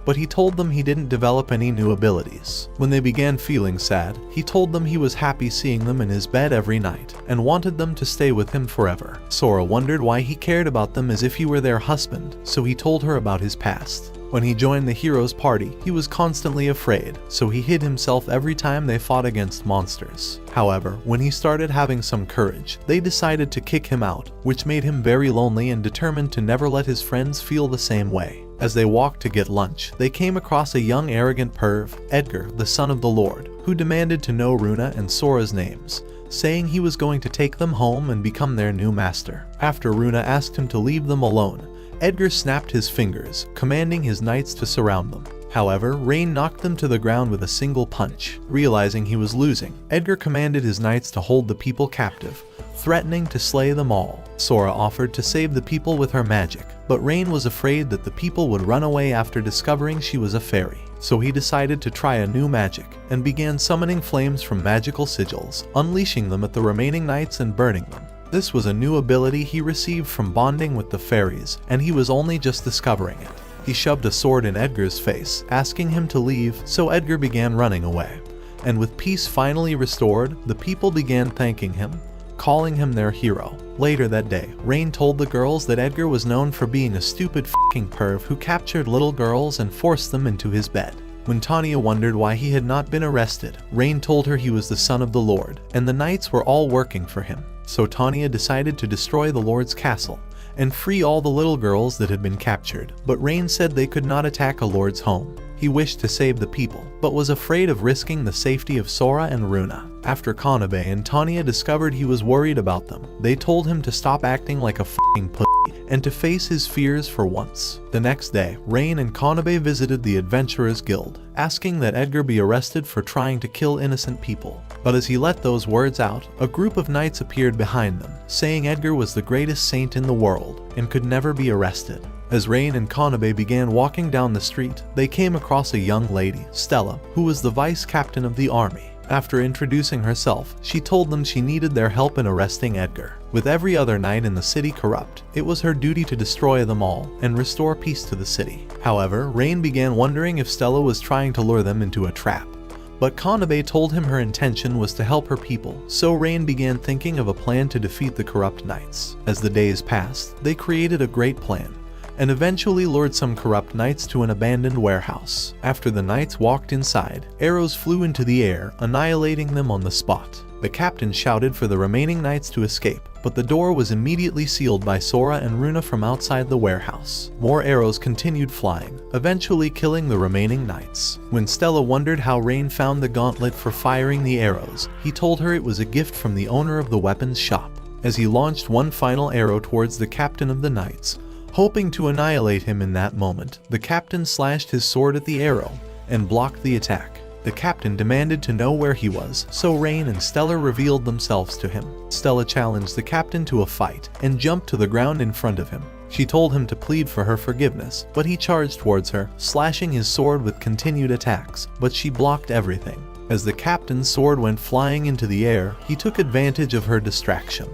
but he told them he didn't develop any new abilities. When they began feeling sad, he told them he was happy seeing them in his bed every night, and wanted them to stay with him forever. Sora wondered why he cared about them as if he were their husband, so he told her about his past. When he joined the heroes' party, he was constantly afraid, so he hid himself every time they fought against monsters. However, when he started having some courage, they decided to kick him out, which made him very lonely and determined to never let his friends feel the same way. As they walked to get lunch, they came across a young arrogant perv, Edgar, the son of the Lord, who demanded to know Runa and Sora's names, saying he was going to take them home and become their new master. After Runa asked him to leave them alone, Edgar snapped his fingers, commanding his knights to surround them. However, Rein knocked them to the ground with a single punch. Realizing he was losing, Edgar commanded his knights to hold the people captive, threatening to slay them all. Sora offered to save the people with her magic, but Rein was afraid that the people would run away after discovering she was a fairy. So he decided to try a new magic, and began summoning flames from magical sigils, unleashing them at the remaining knights and burning them. This was a new ability he received from bonding with the fairies, and he was only just discovering it. He shoved a sword in Edgar's face, asking him to leave, so Edgar began running away. And with peace finally restored, the people began thanking him, calling him their hero. Later that day, Rein told the girls that Edgar was known for being a stupid f***ing perv who captured little girls and forced them into his bed. When Tanya wondered why he had not been arrested, Rein told her he was the son of the Lord, and the knights were all working for him. So Tanya decided to destroy the Lord's castle and free all the little girls that had been captured, but Rein said they could not attack a Lord's home. He wished to save the people, but was afraid of risking the safety of Sora and Runa. After Kanade and Tanya discovered he was worried about them, they told him to stop acting like a f***ing pussy and to face his fears for once. The next day, Rein and Kanade visited the Adventurers Guild, asking that Edgar be arrested for trying to kill innocent people. But as he let those words out, a group of knights appeared behind them, saying Edgar was the greatest saint in the world and could never be arrested. As Rein and Kanade began walking down the street, they came across a young lady, Stella, who was the vice captain of the army. After introducing herself, she told them she needed their help in arresting Edgar. With every other knight in the city corrupt, it was her duty to destroy them all and restore peace to the city. However, Rein began wondering if Stella was trying to lure them into a trap. But Kanade told him her intention was to help her people, so Rein began thinking of a plan to defeat the corrupt knights. As the days passed, they created a great plan, and eventually lured some corrupt knights to an abandoned warehouse. After the knights walked inside, arrows flew into the air, annihilating them on the spot. The captain shouted for the remaining knights to escape, but the door was immediately sealed by Sora and Runa from outside the warehouse. More arrows continued flying, eventually killing the remaining knights. When Stella wondered how Rein found the gauntlet for firing the arrows, he told her it was a gift from the owner of the weapons shop. As he launched one final arrow towards the captain of the knights, hoping to annihilate him in that moment, the captain slashed his sword at the arrow and blocked the attack. The captain demanded to know where he was, so Rein and Stella revealed themselves to him. Stella challenged the captain to a fight and jumped to the ground in front of him. She told him to plead for her forgiveness, but he charged towards her, slashing his sword with continued attacks, but she blocked everything. As the captain's sword went flying into the air, he took advantage of her distraction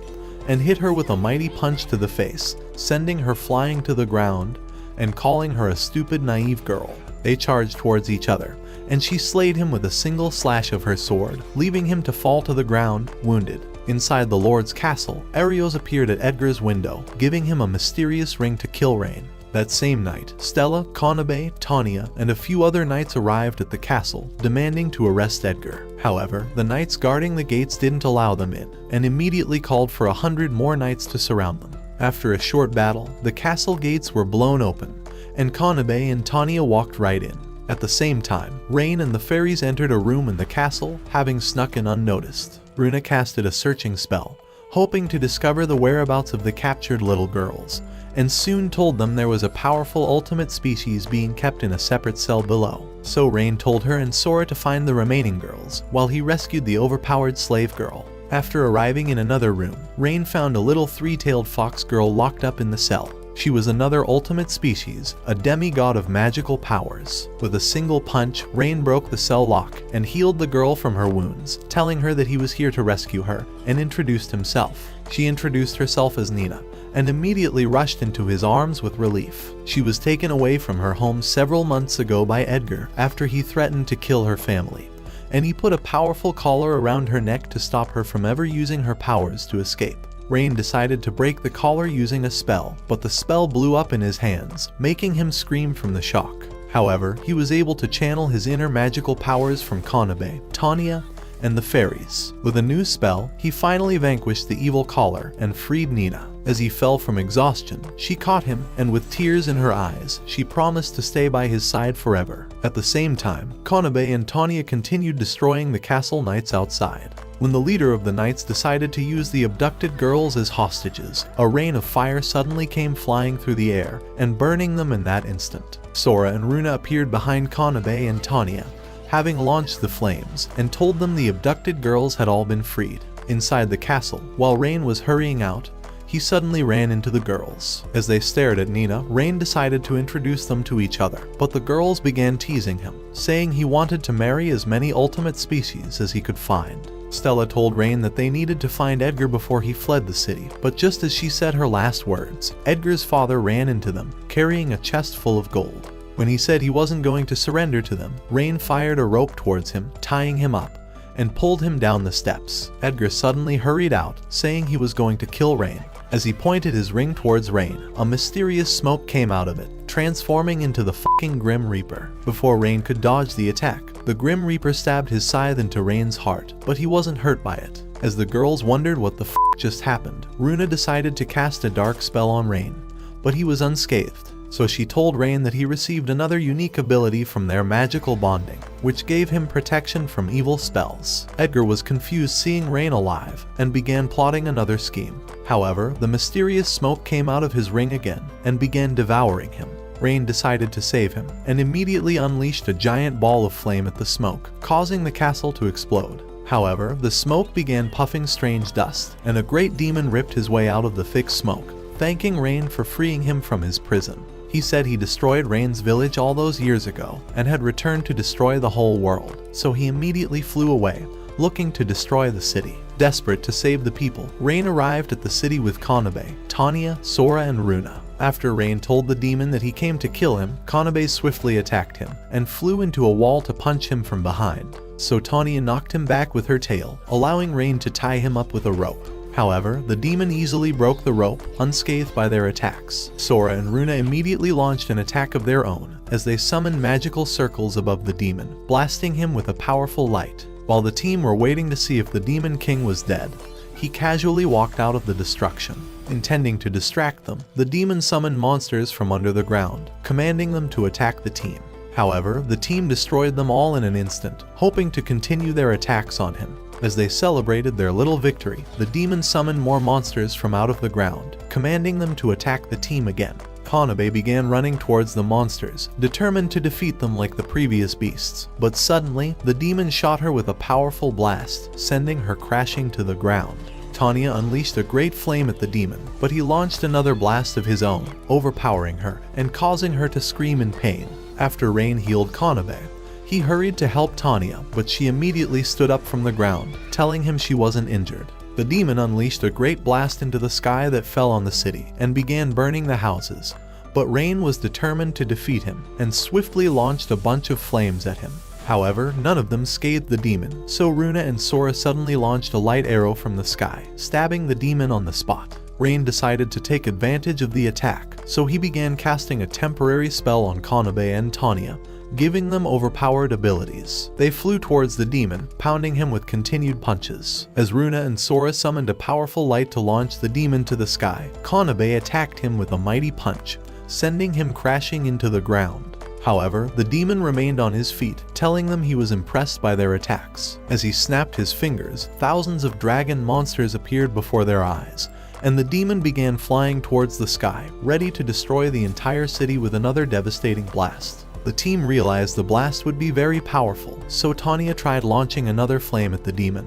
and hit her with a mighty punch to the face, sending her flying to the ground and calling her a stupid, naive girl. They charged towards each other, and she slayed him with a single slash of her sword, leaving him to fall to the ground, wounded. Inside the Lord's castle, Arios appeared at Edgar's window, giving him a mysterious ring to kill Rein. That same night, Stella, Kanade, Tanya, and a few other knights arrived at the castle, demanding to arrest Edgar. However, the knights guarding the gates didn't allow them in, and immediately called for 100 more knights to surround them. After a short battle, the castle gates were blown open, and Kanade and Tanya walked right in. At the same time, Rein and the fairies entered a room in the castle, having snuck in unnoticed. Runa casted a searching spell, hoping to discover the whereabouts of the captured little girls, and soon told them there was a powerful ultimate species being kept in a separate cell below. So Rein told her and Sora to find the remaining girls, while he rescued the overpowered slave girl. After arriving in another room, Rein found a little three-tailed fox girl locked up in the cell. She was another ultimate species, a demigod of magical powers. With a single punch, Rein broke the cell lock and healed the girl from her wounds, telling her that he was here to rescue her, and introduced himself. She introduced herself as Nina, and immediately rushed into his arms with relief. She was taken away from her home several months ago by Edgar after he threatened to kill her family, and he put a powerful collar around her neck to stop her from ever using her powers to escape. Rein decided to break the collar using a spell, but the spell blew up in his hands, making him scream from the shock. However, he was able to channel his inner magical powers from Kanade, Tanya, and the fairies. With a new spell, he finally vanquished the evil collar and freed Nina. As he fell from exhaustion, she caught him, and with tears in her eyes, she promised to stay by his side forever. At the same time, Kanade and Tanya continued destroying the castle knights outside. When the leader of the knights decided to use the abducted girls as hostages, a rain of fire suddenly came flying through the air and burning them in that instant. Sora and Runa appeared behind Kanade and Tanya, having launched the flames, and told them the abducted girls had all been freed. Inside the castle, while Rein was hurrying out, he suddenly ran into the girls. As they stared at Nina, Rein decided to introduce them to each other, but the girls began teasing him, saying he wanted to marry as many ultimate species as he could find. Stella told Rein that they needed to find Edgar before he fled the city, but just as she said her last words, Edgar's father ran into them, carrying a chest full of gold. When he said he wasn't going to surrender to them, Rein fired a rope towards him, tying him up, and pulled him down the steps. Edgar suddenly hurried out, saying he was going to kill Rein. As he pointed his ring towards Rein, a mysterious smoke came out of it, transforming into the fucking Grim Reaper. Before Rein could dodge the attack, the Grim Reaper stabbed his scythe into Rein's heart, but he wasn't hurt by it. As the girls wondered what the just happened, Runa decided to cast a dark spell on Rein, but he was unscathed. So she told Rein that he received another unique ability from their magical bonding, which gave him protection from evil spells. Edgar was confused seeing Rein alive, and began plotting another scheme. However, the mysterious smoke came out of his ring again, and began devouring him. Rein decided to save him, and immediately unleashed a giant ball of flame at the smoke, causing the castle to explode. However, the smoke began puffing strange dust, and a great demon ripped his way out of the thick smoke, thanking Rein for freeing him from his prison. He said he destroyed Rein's village all those years ago and had returned to destroy the whole world, so he immediately flew away, looking to destroy the city. Desperate to save the people, Rein arrived at the city with Kanade, Tanya, Sora, and Runa. After Rein told the demon that he came to kill him, Kanade swiftly attacked him and flew into a wall to punch him from behind. So Tanya knocked him back with her tail, allowing Rein to tie him up with a rope. However, the demon easily broke the rope, unscathed by their attacks. Sora and Runa immediately launched an attack of their own, as they summoned magical circles above the demon, blasting him with a powerful light. While the team were waiting to see if the Demon King was dead, he casually walked out of the destruction. Intending to distract them, the demon summoned monsters from under the ground, commanding them to attack the team. However, the team destroyed them all in an instant, hoping to continue their attacks on him. As they celebrated their little victory, the demon summoned more monsters from out of the ground, commanding them to attack the team again. Kanade began running towards the monsters, determined to defeat them like the previous beasts. But suddenly, the demon shot her with a powerful blast, sending her crashing to the ground. Tanya unleashed a great flame at the demon, but he launched another blast of his own, overpowering her and causing her to scream in pain. After Rein healed Kanade, he hurried to help Tanya, but she immediately stood up from the ground, telling him she wasn't injured. The demon unleashed a great blast into the sky that fell on the city and began burning the houses, but Rein was determined to defeat him and swiftly launched a bunch of flames at him. However, none of them scathed the demon, so Runa and Sora suddenly launched a light arrow from the sky, stabbing the demon on the spot. Rein decided to take advantage of the attack, so he began casting a temporary spell on Kanade and Tanya, giving them overpowered abilities. They flew towards the demon, pounding him with continued punches. As Runa and Sora summoned a powerful light to launch the demon to the sky, Kanade attacked him with a mighty punch, sending him crashing into the ground. However, the demon remained on his feet, telling them he was impressed by their attacks. As he snapped his fingers, thousands of dragon monsters appeared before their eyes, and the demon began flying towards the sky, ready to destroy the entire city with another devastating blast. The team realized the blast would be very powerful, so Tanya tried launching another flame at the demon,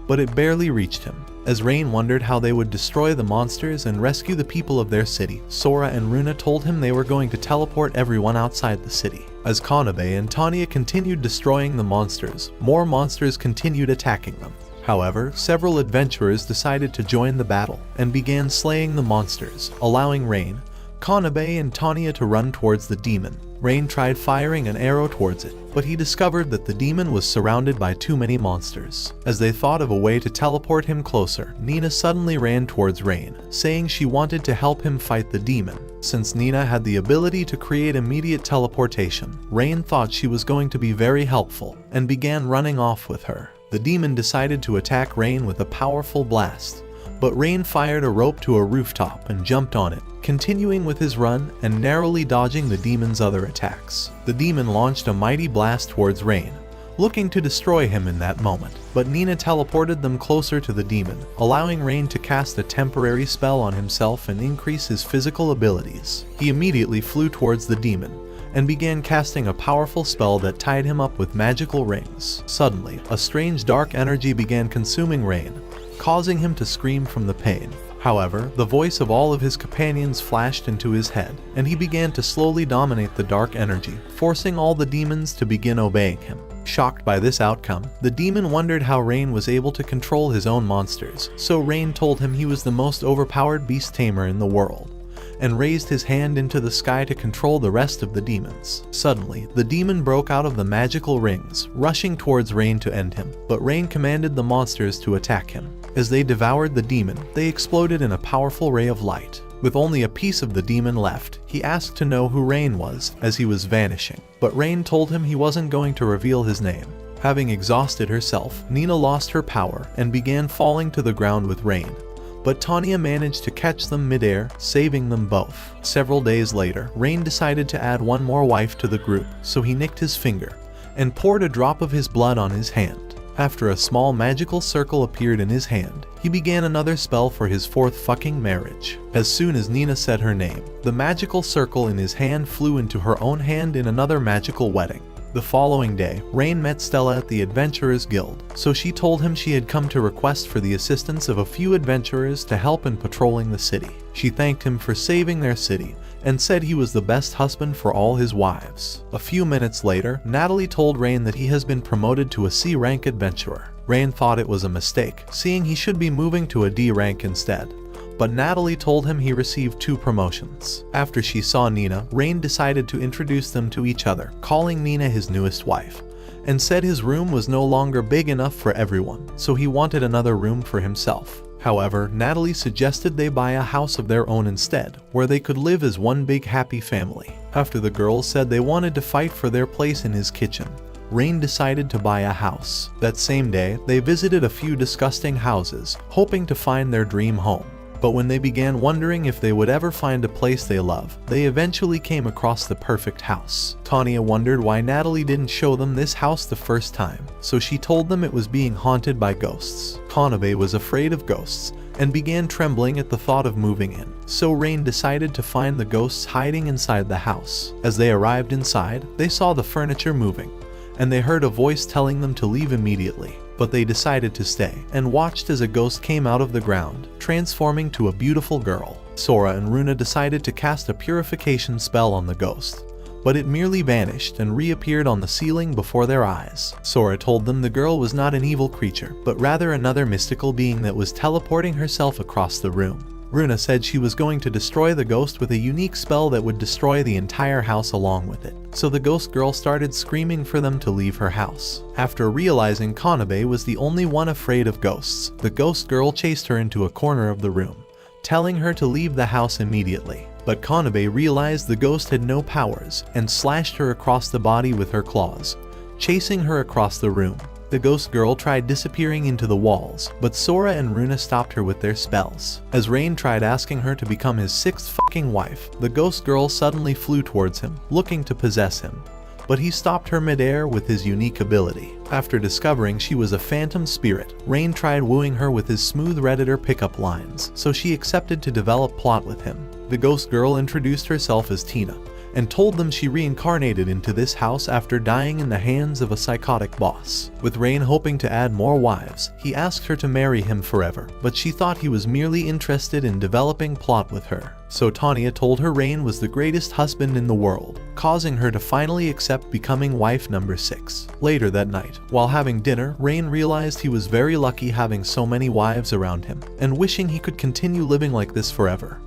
but it barely reached him. As Rein wondered how they would destroy the monsters and rescue the people of their city, Sora and Runa told him they were going to teleport everyone outside the city. As Kanade and Tanya continued destroying the monsters, more monsters continued attacking them. However, several adventurers decided to join the battle and began slaying the monsters, allowing Rein, Kanade, and Tanya to run towards the demon. Rein tried firing an arrow towards it, but he discovered that the demon was surrounded by too many monsters. As they thought of a way to teleport him closer, Nina suddenly ran towards Rein, saying she wanted to help him fight the demon. Since Nina had the ability to create immediate teleportation, Rein thought she was going to be very helpful and began running off with her. The demon decided to attack Rein with a powerful blast, but Rein fired a rope to a rooftop and jumped on it, continuing with his run and narrowly dodging the demon's other attacks. The demon launched a mighty blast towards Rein, looking to destroy him in that moment, but Nina teleported them closer to the demon, allowing Rein to cast a temporary spell on himself and increase his physical abilities. He immediately flew towards the demon and began casting a powerful spell that tied him up with magical rings. Suddenly, a strange dark energy began consuming Rein, causing him to scream from the pain. However, the voice of all of his companions flashed into his head, and he began to slowly dominate the dark energy, forcing all the demons to begin obeying him. Shocked by this outcome, the demon wondered how Rein was able to control his own monsters, so Rein told him he was the most overpowered beast tamer in the world, and raised his hand into the sky to control the rest of the demons. Suddenly, the demon broke out of the magical rings, rushing towards Rein to end him, but Rein commanded the monsters to attack him. As they devoured the demon, they exploded in a powerful ray of light. With only a piece of the demon left, he asked to know who Rein was, as he was vanishing, but Rein told him he wasn't going to reveal his name. Having exhausted herself, Nina lost her power and began falling to the ground with Rein, but Tanya managed to catch them midair, saving them both. Several days later, Rein decided to add one more wife to the group, so he nicked his finger and poured a drop of his blood on his hand. After a small magical circle appeared in his hand, he began another spell for his fourth fucking marriage. As soon as Nina said her name, the magical circle in his hand flew into her own hand in another magical wedding. The following day, Rein met Stella at the Adventurers Guild, so she told him she had come to request for the assistance of a few adventurers to help in patrolling the city. She thanked him for saving their city and said he was the best husband for all his wives. A few minutes later, Natalie told Rein that he has been promoted to a C-rank adventurer. Rein thought it was a mistake, seeing he should be moving to a D rank instead. But Natalie told him he received 2 promotions. After she saw Nina, Rein decided to introduce them to each other, calling Nina his newest wife, and said his room was no longer big enough for everyone, so he wanted another room for himself. However, Natalie suggested they buy a house of their own instead, where they could live as one big happy family. After the girls said they wanted to fight for their place in his kitchen, Rein decided to buy a house. That same day, they visited a few disgusting houses, hoping to find their dream home. But when they began wondering if they would ever find a place they love, they eventually came across the perfect house. Tanya wondered why Natalie didn't show them this house the first time, so she told them it was being haunted by ghosts. Kanade was afraid of ghosts and began trembling at the thought of moving in, so Rein decided to find the ghosts hiding inside the house. As they arrived inside, they saw the furniture moving, and they heard a voice telling them to leave immediately. But they decided to stay and watched as a ghost came out of the ground, transforming to a beautiful girl. Sora and Runa decided to cast a purification spell on the ghost, but it merely vanished and reappeared on the ceiling before their eyes. Sora told them the girl was not an evil creature, but rather another mystical being that was teleporting herself across the room. Runa said she was going to destroy the ghost with a unique spell that would destroy the entire house along with it. So the ghost girl started screaming for them to leave her house. After realizing Kanade was the only one afraid of ghosts, the ghost girl chased her into a corner of the room, telling her to leave the house immediately. But Kanade realized the ghost had no powers and slashed her across the body with her claws, chasing her across the room. The ghost girl tried disappearing into the walls, but Sora and Runa stopped her with their spells. As Rein tried asking her to become his 6th fucking wife, the ghost girl suddenly flew towards him, looking to possess him. But he stopped her midair with his unique ability. After discovering she was a phantom spirit, Rein tried wooing her with his smooth Redditor pickup lines, so she accepted to develop plot with him. The ghost girl introduced herself as Tina, and told them she reincarnated into this house after dying in the hands of a psychotic boss. With Rein hoping to add more wives, he asked her to marry him forever, but she thought he was merely interested in developing plot with her. So Tanya told her Rein was the greatest husband in the world, causing her to finally accept becoming wife number 6. Later that night, while having dinner, Rein realized he was very lucky having so many wives around him, and wishing he could continue living like this forever.